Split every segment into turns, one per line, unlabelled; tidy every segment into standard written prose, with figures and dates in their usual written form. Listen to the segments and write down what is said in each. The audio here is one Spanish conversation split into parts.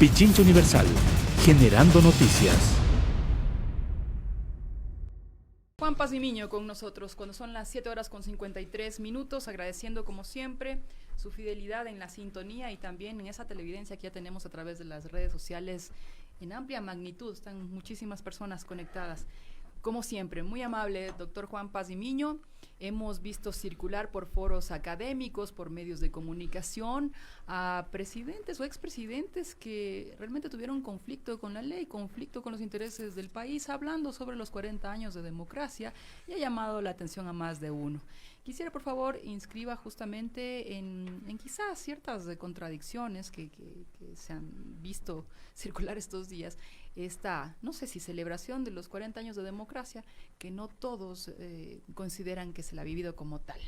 Pichincha Universal, generando noticias.
Juan Pazimiño con nosotros cuando son las 7:53, agradeciendo como siempre su fidelidad en la sintonía y también en esa televidencia que ya tenemos a través de las redes sociales en amplia magnitud. Están muchísimas personas conectadas. Como siempre, muy amable, doctor Juan Pazimiño. Hemos visto circular por foros académicos, por medios de comunicación, a presidentes o expresidentes que realmente tuvieron conflicto con la ley, conflicto con los intereses del país, hablando sobre los 40 años de democracia, y ha llamado la atención a más de uno. Quisiera, por favor, inscriba justamente en quizás ciertas contradicciones que se han visto circular estos días, esta, no sé si celebración de los 40 años de democracia, que no todos consideran que se la ha vivido como tal.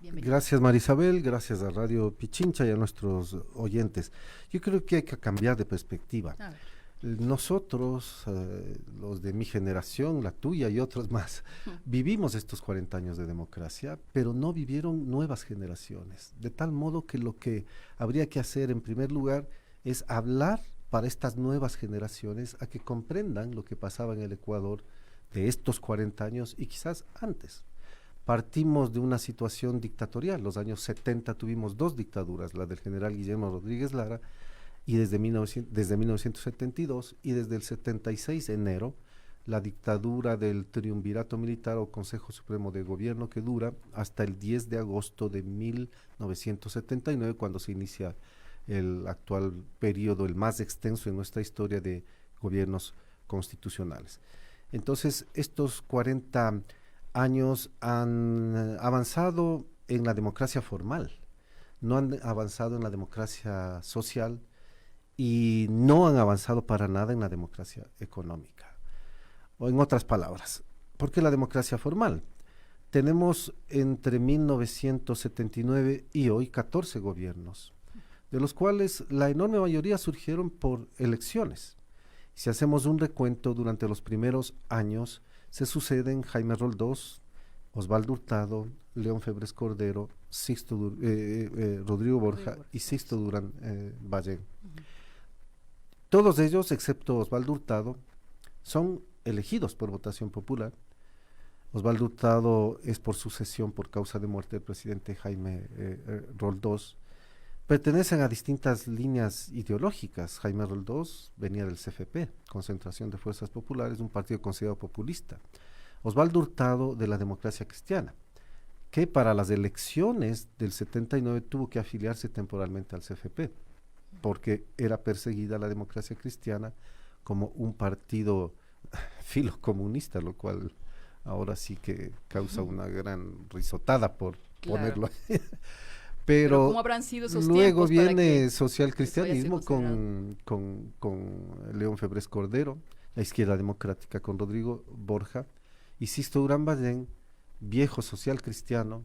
Bienvenido.
Gracias, Marisabel, gracias a Radio Pichincha y a nuestros oyentes. Yo creo que hay que cambiar de perspectiva. Nosotros, los de mi generación, la tuya y otros más, vivimos estos 40 años de democracia, pero no vivieron nuevas generaciones. De tal modo que lo que habría que hacer en primer lugar es hablar para estas nuevas generaciones a que comprendan lo que pasaba en el Ecuador de estos 40 años y quizás antes. Partimos de una situación dictatorial. Los años 70 tuvimos dos dictaduras, la del general Guillermo Rodríguez Lara, y desde 1972 y desde el 76 enero, la dictadura del triunvirato militar o Consejo Supremo de Gobierno, que dura hasta el 10 de agosto de 1979, cuando se inicia el actual periodo, el más extenso en nuestra historia de gobiernos constitucionales. Entonces, estos 40 años han avanzado en la democracia formal, no han avanzado en la democracia social y no han avanzado para nada en la democracia económica. O en otras palabras, ¿por qué la democracia formal? Tenemos entre 1979 y hoy 14 gobiernos, de los cuales la enorme mayoría surgieron por elecciones. Si hacemos un recuento, durante los primeros años se suceden Jaime Roldós, Osvaldo Hurtado, León Febres Cordero, Rodrigo Borja y Sixto Durán Ballén. Todos ellos, excepto Osvaldo Hurtado, son elegidos por votación popular. Osvaldo Hurtado es por sucesión por causa de muerte del presidente Jaime Roldós. Pertenecen a distintas líneas ideológicas. Jaime Roldós venía del CFP, Concentración de Fuerzas Populares, un partido considerado populista. Osvaldo Hurtado de la Democracia Cristiana, que para las elecciones del 79 tuvo que afiliarse temporalmente al CFP, porque era perseguida la Democracia Cristiana como un partido filocomunista, lo cual ahora sí que causa una gran risotada por ponerlo ahí. Pero
¿cómo habrán sido esos
luego
tiempos para
viene socialcristianismo
con
con León Febres Cordero, la izquierda democrática con Rodrigo Borja, y Sixto Durán Ballén, viejo social cristiano,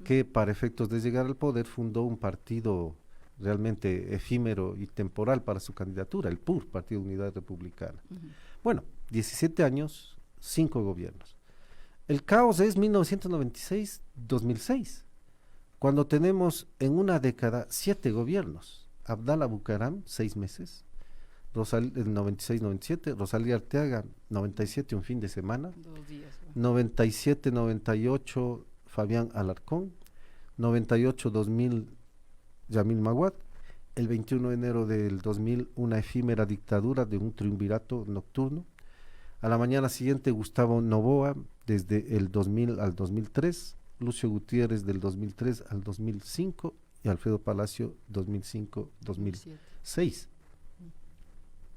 que para efectos de llegar al poder fundó un partido realmente efímero y temporal para su candidatura, el PUR, Partido de Unidad Republicana. Bueno, 17 años, 5 gobiernos. El caos es 1996-2006. Cuando tenemos en una década 7 gobiernos. Abdala Bucaram, 6 meses, el 96-97, Rosalía Arteaga, 97, un fin de semana,
2 días,
97-98, Fabián Alarcón, 98-2000, Yamil Maguad, el 21 de enero del 2000, una efímera dictadura de un triunvirato nocturno. A la mañana siguiente, Gustavo Noboa, desde el 2000 al 2003, Lucio Gutiérrez del 2003 al 2005 y Alfredo Palacio 2005-2006.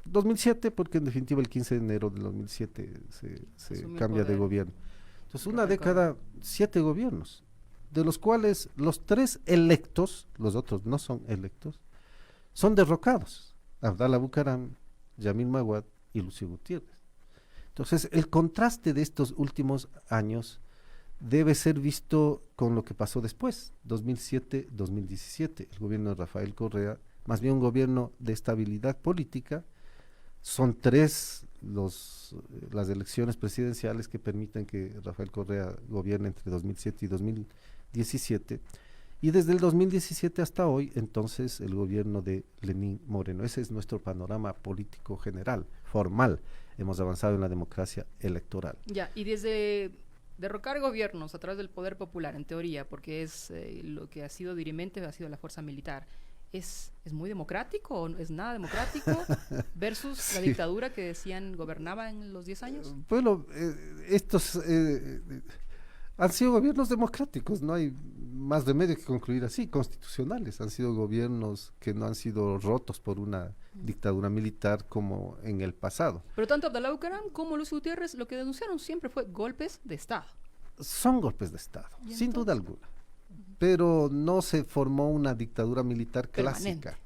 2007 porque en definitiva el 15 de enero del 2007 se cambia de gobierno. Entonces una década, 7 gobiernos, de los cuales los 3 electos, los otros no son electos, son derrocados. Abdala Bucaram, Yamil Maguad y Lucio Gutiérrez. Entonces el contraste de estos últimos años debe ser visto con lo que pasó después, 2007-2017, el gobierno de Rafael Correa, más bien un gobierno de estabilidad política. Son 3 las elecciones presidenciales que permiten que Rafael Correa gobierne entre 2007 y 2017, Y desde el 2017 hasta hoy, entonces, el gobierno de Lenín Moreno. Ese es nuestro panorama político general, formal. Hemos avanzado en la democracia electoral.
Ya, y desde derrocar gobiernos a través del poder popular, en teoría, porque es lo que ha sido dirimente, ha sido la fuerza militar, ¿es muy democrático o no es nada democrático versus
Sí.
la dictadura que decían gobernaba en los 10 años?
Bueno, estos han sido gobiernos democráticos, no hay más remedio que concluir así, constitucionales. Han sido gobiernos que no han sido rotos por una dictadura militar como en el pasado.
Pero tanto Abdalá Bucaram como Lucio Gutiérrez lo que denunciaron siempre fue golpes de Estado.
Son golpes de Estado,
¿Y
sin duda
entonces?
alguna. Pero no se formó una dictadura militar
Permanente.
clásica.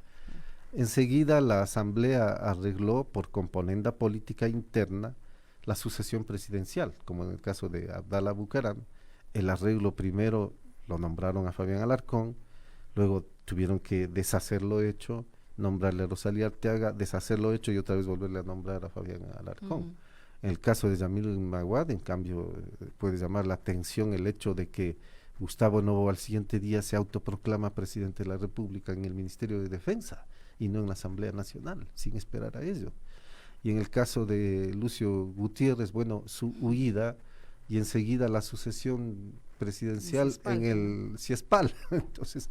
Enseguida la Asamblea arregló por componenda política interna la sucesión presidencial, como en el caso de Abdalá Bucaram. El arreglo primero lo nombraron a Fabián Alarcón, luego tuvieron que deshacer lo hecho, nombrarle a Rosalía Arteaga, deshacer lo hecho y otra vez volverle a nombrar a Fabián Alarcón. En el caso de Yamil Maguad, en cambio, puede llamar la atención el hecho de que Gustavo Noboa al siguiente día se autoproclama presidente de la República en el Ministerio de Defensa y no en la Asamblea Nacional, sin esperar a ello. Y en el caso de Lucio Gutiérrez, bueno, su huida y enseguida la sucesión presidencial en el CIESPAL. Entonces,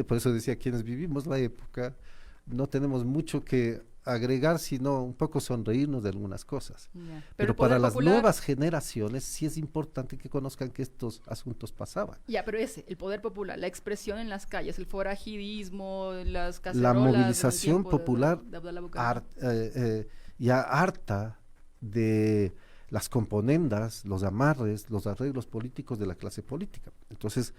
por eso decía, quienes vivimos la época, no tenemos mucho que agregar, sino un poco sonreírnos de algunas cosas.
Yeah.
Pero para las nuevas generaciones sí es importante que conozcan que estos asuntos pasaban.
Ya, pero el poder popular, la expresión en las calles, el forajidismo, las cacerolas.
La movilización popular
de Abdalá Bucaram.
ya harta de las componendas, los amarres, los arreglos políticos de la clase política. Entonces,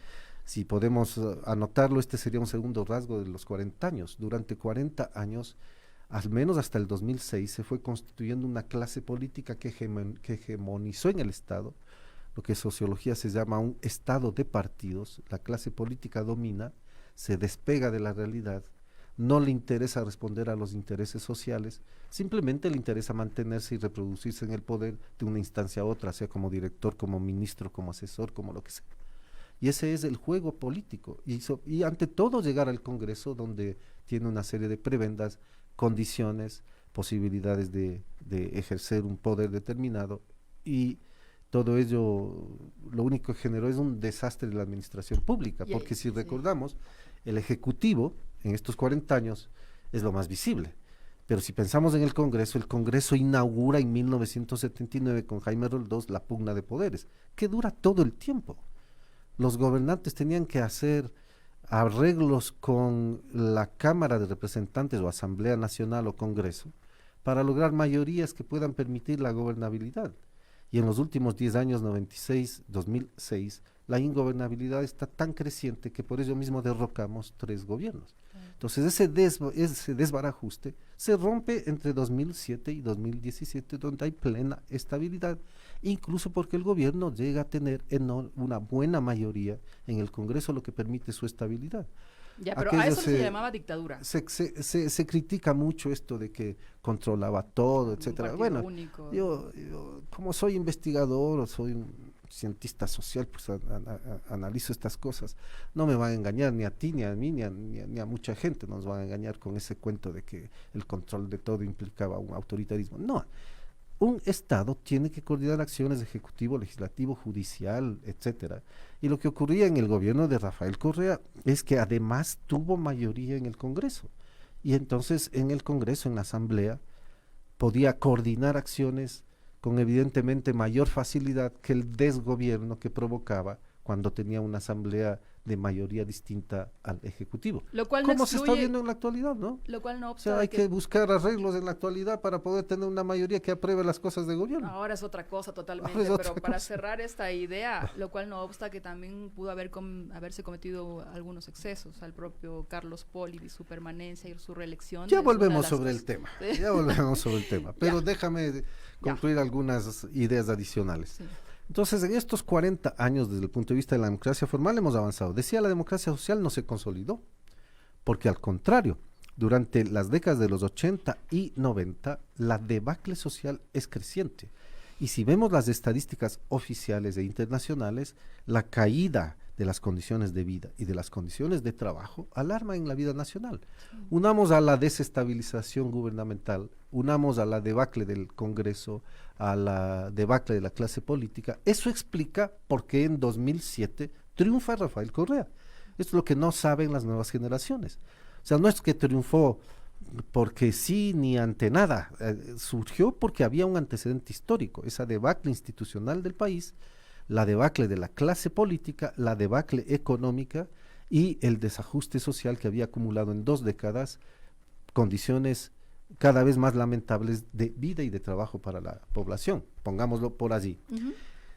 si podemos anotarlo, este sería un segundo rasgo de los 40 años. Durante 40 años, al menos hasta el 2006, se fue constituyendo una clase política que hegemonizó en el Estado, lo que en sociología se llama un estado de partidos. La clase política domina, se despega de la realidad, no le interesa responder a los intereses sociales, simplemente le interesa mantenerse y reproducirse en el poder de una instancia a otra, sea como director, como ministro, como asesor, como lo que sea. Y ese es el juego político. Y ante todo llegar al Congreso, donde tiene una serie de prebendas, condiciones, posibilidades de ejercer un poder determinado, y todo ello lo único que generó es un desastre de la administración pública, porque si recordamos, el Ejecutivo en estos 40 años es lo más visible. Pero si pensamos en el Congreso inaugura en 1979 con Jaime Roldós la pugna de poderes, que dura todo el tiempo. Los gobernantes tenían que hacer arreglos con la Cámara de Representantes o Asamblea Nacional o Congreso para lograr mayorías que puedan permitir la gobernabilidad. Y en los últimos 10 años, 96, 2006, la ingobernabilidad está tan creciente que por ello mismo derrocamos 3 gobiernos. Entonces ese desbarajuste se rompe entre 2007 y 2017, donde hay plena estabilidad, incluso porque el gobierno llega a tener una buena mayoría en el Congreso, lo que permite su estabilidad.
Ya, pero a eso se llamaba dictadura.
Se critica mucho esto de que controlaba todo, etcétera. Bueno, yo como soy investigador o soy un cientista social, pues analizo estas cosas. No me van a engañar ni a ti, ni a mí, ni a mucha gente. Nos van a engañar con ese cuento de que el control de todo implicaba un autoritarismo. No. Un Estado tiene que coordinar acciones de ejecutivo, legislativo, judicial, etcétera. Y lo que ocurría en el gobierno de Rafael Correa es que además tuvo mayoría en el Congreso. Y entonces en el Congreso, en la Asamblea, podía coordinar acciones con evidentemente mayor facilidad que el desgobierno que provocaba cuando tenía una Asamblea de mayoría distinta al Ejecutivo. Como se está viendo en la actualidad, ¿no?
Lo cual no obsta.
O sea, hay que buscar arreglos en la actualidad para poder tener una mayoría que apruebe las cosas de gobierno.
Ahora es otra cosa totalmente, pero para cerrar esta idea, lo cual no obsta que también pudo haberse cometido algunos excesos al propio Carlos Poli y su permanencia y su reelección.
Ya volvemos sobre el tema, pero déjame concluir algunas ideas adicionales. Sí. Entonces, en estos 40 años, desde el punto de vista de la democracia formal, hemos avanzado. Decía, la democracia social no se consolidó, porque al contrario, durante las décadas de los 80 y 90, la debacle social es creciente. Y si vemos las estadísticas oficiales e internacionales, la caída de las condiciones de vida y de las condiciones de trabajo, alarma en la vida nacional. Unamos a la desestabilización gubernamental, unamos a la debacle del Congreso, a la debacle de la clase política. Eso explica por qué en 2007 triunfa Rafael Correa. Esto es lo que no saben las nuevas generaciones. O sea, no es que triunfó porque sí ni ante nada, surgió porque había un antecedente histórico, esa debacle institucional del país, la debacle de la clase política, la debacle económica y el desajuste social que había acumulado en 2 décadas, condiciones cada vez más lamentables de vida y de trabajo para la población, pongámoslo por allí.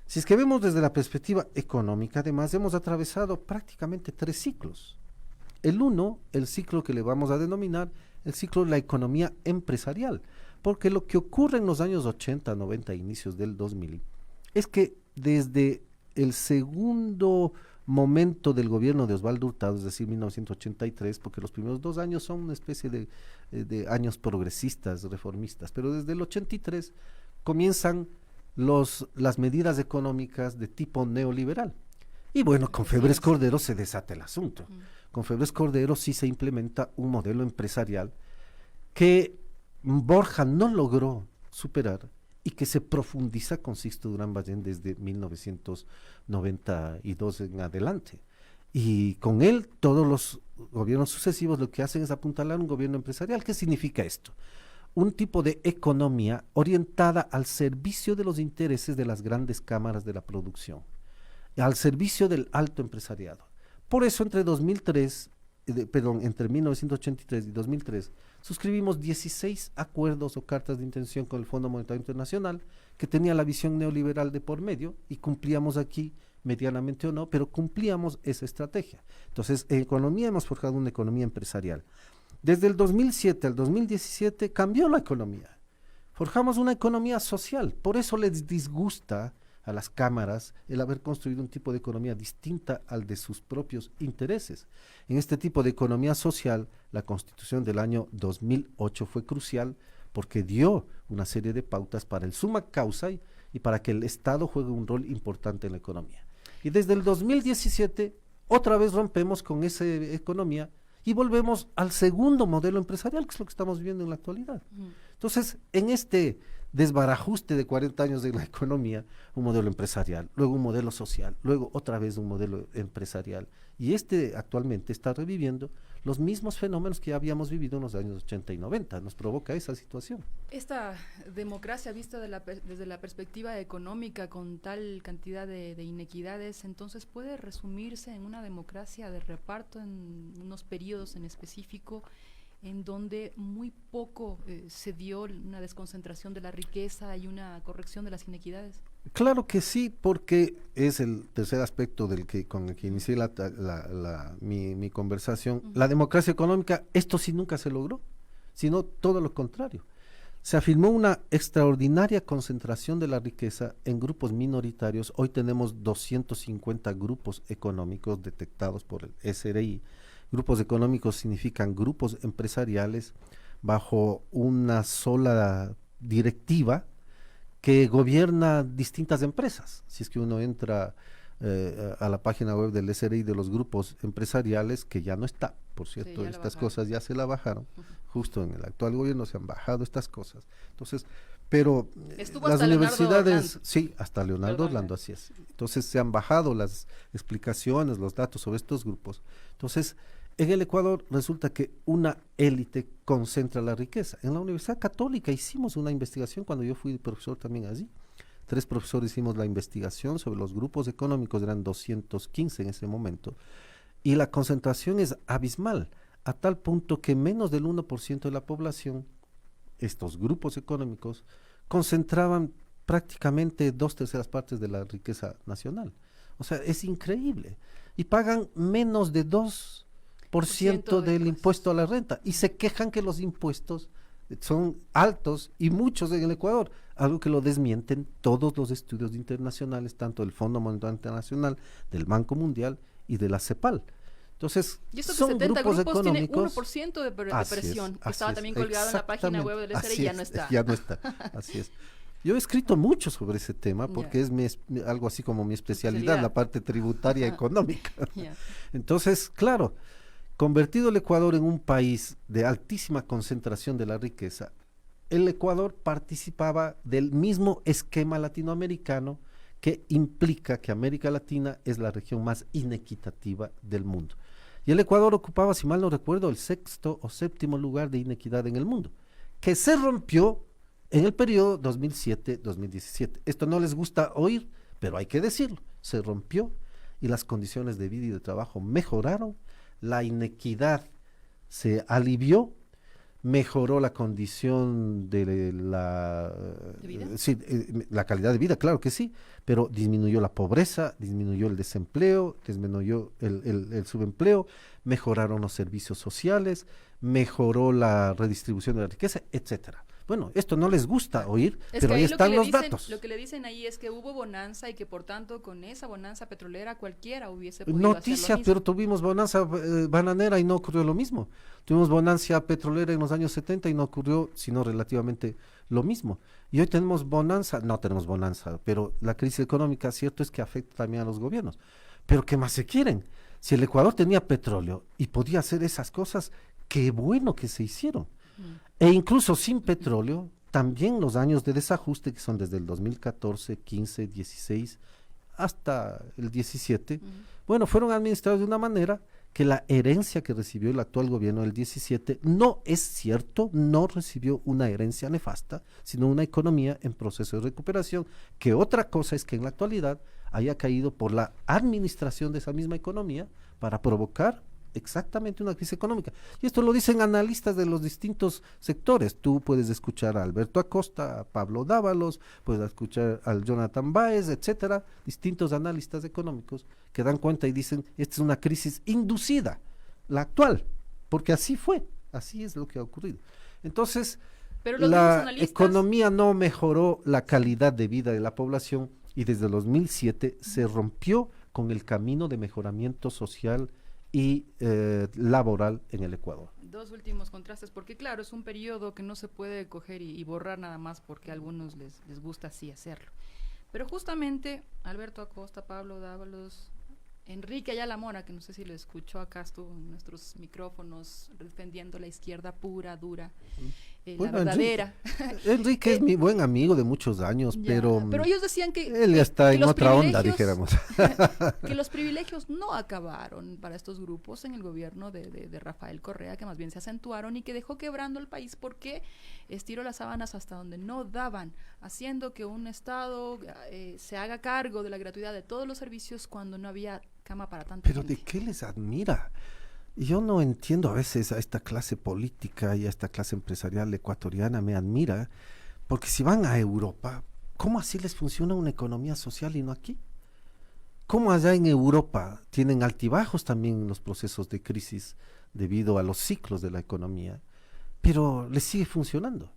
Si es que vemos desde la perspectiva económica, además hemos atravesado prácticamente 3 ciclos. El uno, el ciclo que le vamos a denominar el ciclo de la economía empresarial, porque lo que ocurre en los años 80, 90, inicios del 2000, es que desde el segundo momento del gobierno de Osvaldo Hurtado, es decir, 1983, porque los primeros 2 años son una especie de años progresistas, reformistas, pero desde el 83 comienzan las medidas económicas de tipo neoliberal. Y bueno, con Febres Cordero se desata el asunto. Con Febres Cordero sí se implementa un modelo empresarial que Borja no logró superar y que se profundiza con Sixto Durán Ballén desde 1992 en adelante. Y con él todos los gobiernos sucesivos lo que hacen es apuntalar un gobierno empresarial. ¿Qué significa esto? Un tipo de economía orientada al servicio de los intereses de las grandes cámaras de la producción, al servicio del alto empresariado. Por eso entre 1983 y 2003 suscribimos 16 acuerdos o cartas de intención con el Fondo Monetario Internacional que tenía la visión neoliberal de por medio y cumplíamos aquí, medianamente o no, pero cumplíamos esa estrategia. Entonces, en economía hemos forjado una economía empresarial. Desde el 2007 al 2017 cambió la economía. Forjamos una economía social, por eso les disgusta a las cámaras el haber construido un tipo de economía distinta al de sus propios intereses. En este tipo de economía social, la Constitución del año 2008 fue crucial porque dio una serie de pautas para el summa causa y para que el Estado juegue un rol importante en la economía. Y desde el 2017, otra vez rompemos con esa economía y volvemos al segundo modelo empresarial, que es lo que estamos viviendo en la actualidad. Entonces, en este desbarajuste de 40 años de la economía, un modelo empresarial, luego un modelo social, luego otra vez un modelo empresarial, y actualmente está reviviendo los mismos fenómenos que ya habíamos vivido en los años 80 y 90, nos provoca esa situación.
Esta democracia vista desde la perspectiva económica con tal cantidad de inequidades, entonces puede resumirse en una democracia de reparto en unos periodos en específico, en donde muy poco se dio una desconcentración de la riqueza y una corrección de las inequidades.
Claro que sí, porque es el tercer aspecto con el que inicié mi conversación. La democracia económica, esto sí nunca se logró, sino todo lo contrario. Se afirmó una extraordinaria concentración de la riqueza en grupos minoritarios. Hoy tenemos 250 grupos económicos detectados por el SRI. Grupos económicos significan grupos empresariales bajo una sola directiva que gobierna distintas empresas. Si es que uno entra a la página web del SRI de los grupos empresariales, que ya no está, por cierto, estas cosas ya se la bajaron, justo en el actual gobierno se han bajado estas cosas. Entonces, pero las universidades, sí, hasta Leonardo Orlando, así es. Entonces se han bajado las explicaciones, los datos sobre estos grupos. Entonces, en el Ecuador resulta que una élite concentra la riqueza. En la Universidad Católica hicimos una investigación cuando yo fui profesor también allí. 3 profesores hicimos la investigación sobre los grupos económicos, eran 215 en ese momento, y la concentración es abismal, a tal punto que menos del 1% de la población, estos grupos económicos, concentraban prácticamente 2/3 partes de la riqueza nacional. O sea, es increíble. Y pagan menos de 2% del impuesto a la renta, y se quejan que los impuestos son altos y muchos en el Ecuador, algo que lo desmienten todos los estudios internacionales, tanto del Fondo Monetario Internacional, del Banco Mundial y de la CEPAL. Entonces,
y esto
son
que 70 grupos tiene
económicos,
1% de presión, que estaba también colgado en la página web del SRI y ya no está.
Ya no está, así es. Yo he escrito mucho sobre ese tema porque es algo así como mi especialidad, la parte tributaria económica. Entonces, claro, convertido el Ecuador en un país de altísima concentración de la riqueza, el Ecuador participaba del mismo esquema latinoamericano que implica que América Latina es la región más inequitativa del mundo. Y el Ecuador ocupaba, si mal no recuerdo, el 6º o 7º lugar de inequidad en el mundo, que se rompió en el periodo 2007-2017. Esto no les gusta oír, pero hay que decirlo, se rompió y las condiciones de vida y de trabajo mejoraron, la inequidad se alivió, mejoró la condición de la la calidad de vida, claro que sí, pero disminuyó la pobreza, disminuyó el desempleo, disminuyó el subempleo, mejoraron los servicios sociales, mejoró la redistribución de la riqueza, etcétera. Bueno, esto no les gusta oír, pero ahí están los datos.
Lo que le dicen ahí es que hubo bonanza y que por tanto con esa bonanza petrolera cualquiera hubiese podido
Noticia,
hacer lo mismo.
pero tuvimos bonanza bananera y no ocurrió lo mismo. Tuvimos bonanza petrolera en los años 70 y no ocurrió sino relativamente lo mismo. Y hoy tenemos bonanza, no tenemos bonanza, pero la crisis económica, cierto es que afecta también a los gobiernos. Pero ¿qué más se quieren? Si el Ecuador tenía petróleo y podía hacer esas cosas, qué bueno que se hicieron. E incluso sin petróleo, también los años de desajuste, que son desde el 2014, 15, 16, hasta el 17, bueno, fueron administrados de una manera que la herencia que recibió el actual gobierno del 17 no es cierto, no recibió una herencia nefasta, sino una economía en proceso de recuperación, que otra cosa es que en la actualidad haya caído por la administración de esa misma economía para provocar exactamente una crisis económica. Y esto lo dicen analistas de los distintos sectores. Tú puedes escuchar a Alberto Acosta, a Pablo Dávalos, puedes escuchar al Jonathan Báez, etcétera, distintos analistas económicos que dan cuenta y dicen, esta es una crisis inducida, la actual, porque así fue, así es lo que ha ocurrido. Entonces, la economía no mejoró la calidad de vida de la población y desde el 2007 se rompió con el camino de mejoramiento social y laboral en el Ecuador.
Dos últimos contrastes, porque claro, es un periodo que no se puede coger y borrar nada más porque a algunos les gusta así hacerlo. Pero justamente Alberto Acosta, Pablo Dávalos, Enrique Ayala Mora, que no sé si lo escuchó acá, estuvo en nuestros micrófonos defendiendo la izquierda pura, dura, bueno, la verdadera.
Enrique es mi buen amigo de muchos años, pero
ellos decían que
él ya está en otra onda, dijéramos.
Que los privilegios no acabaron para estos grupos en el gobierno de Rafael Correa, que más bien se acentuaron y que dejó quebrando el país porque estiró las sábanas hasta donde no daban, haciendo que un Estado se haga cargo de la gratuidad de todos los servicios cuando no había cama para tanta
Pero
gente.
¿de qué les admira? Yo no entiendo a veces a esta clase política y a esta clase empresarial ecuatoriana, me admira, porque si van a Europa, ¿cómo así les funciona una economía social y no aquí? ¿Cómo allá en Europa tienen altibajos también en los procesos de crisis debido a los ciclos de la economía, pero les sigue funcionando?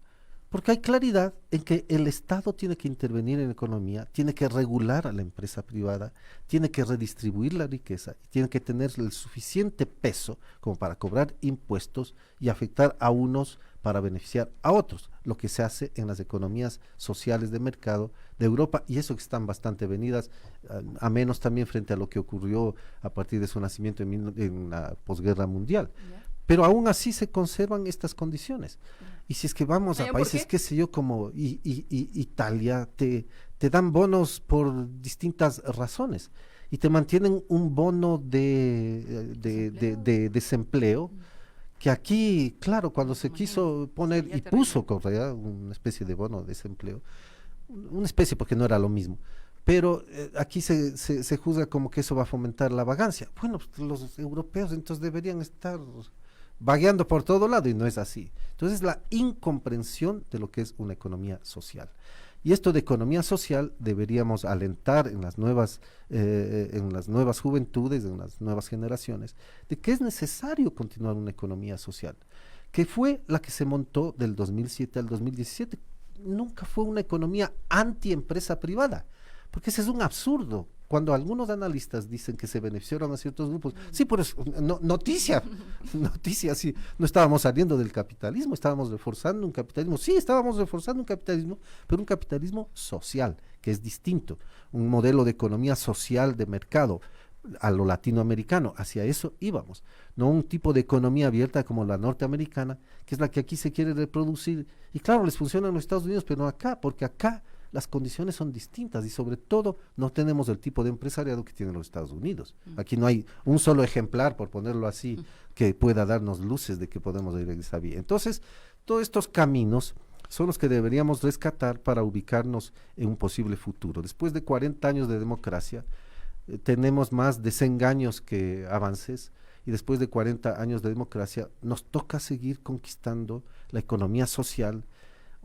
Porque hay claridad en que el Estado tiene que intervenir en la economía, tiene que regular a la empresa privada, tiene que redistribuir la riqueza, y tiene que tener el suficiente peso como para cobrar impuestos y afectar a unos para beneficiar a otros, lo que se hace en las economías sociales de mercado de Europa, y eso que están bastante venidas, a menos también frente a lo que ocurrió a partir de su nacimiento en la posguerra mundial. Pero aún así se conservan estas condiciones. Y si es que vamos a países, qué sé yo, como Italia, te dan bonos por distintas razones y te mantienen un bono de desempleo que aquí, claro, cuando se quiso poner y puso Correa una especie de bono de desempleo, una especie porque no era lo mismo, pero aquí se juzga como que eso va a fomentar la vagancia. Bueno, pues los europeos entonces deberían estar vagueando por todo lado y no es así. Entonces la incomprensión de lo que es una economía social. Y esto de economía social deberíamos alentar en las nuevas juventudes, en las nuevas generaciones, de que es necesario continuar una economía social, que fue la que se montó del 2007 al 2017. Nunca fue una economía anti-empresa privada, porque ese es un absurdo. cuando algunos analistas dicen que se beneficiaron a ciertos grupos, sí, por eso, noticia, sí, no estábamos saliendo del capitalismo, estábamos reforzando un capitalismo, sí, estábamos reforzando un capitalismo, pero un capitalismo social, que es distinto, un modelo de economía social de mercado, a lo latinoamericano, hacia eso íbamos, no un tipo de economía abierta como la norteamericana, que es la que aquí se quiere reproducir, y claro, les funciona en los Estados Unidos, pero no acá, porque acá las condiciones son distintas y sobre todo no tenemos el tipo de empresariado que tienen los Estados Unidos. Aquí no hay un solo ejemplar, por ponerlo así, que pueda darnos luces de que podemos ir en esa vía. Entonces, todos estos caminos son los que deberíamos rescatar para ubicarnos en un posible futuro. Después de 40 años de democracia, tenemos más desengaños que avances, y después de 40 años de democracia nos toca seguir conquistando la economía social.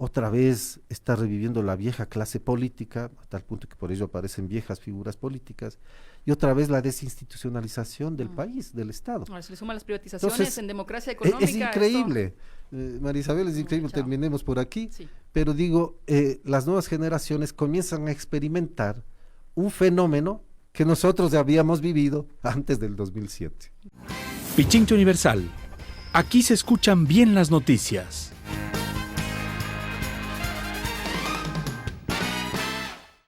Otra vez está reviviendo la vieja clase política, a tal punto que por ello aparecen viejas figuras políticas, y otra vez la desinstitucionalización del país, del Estado.
Ahora se le suman las privatizaciones. Entonces, en democracia
económica. Es increíble, María Isabel, es increíble, terminemos por aquí, sí. Pero digo, las nuevas generaciones comienzan a experimentar un fenómeno que nosotros ya habíamos vivido antes del 2007.
Pichincha Universal. Aquí se escuchan bien las noticias.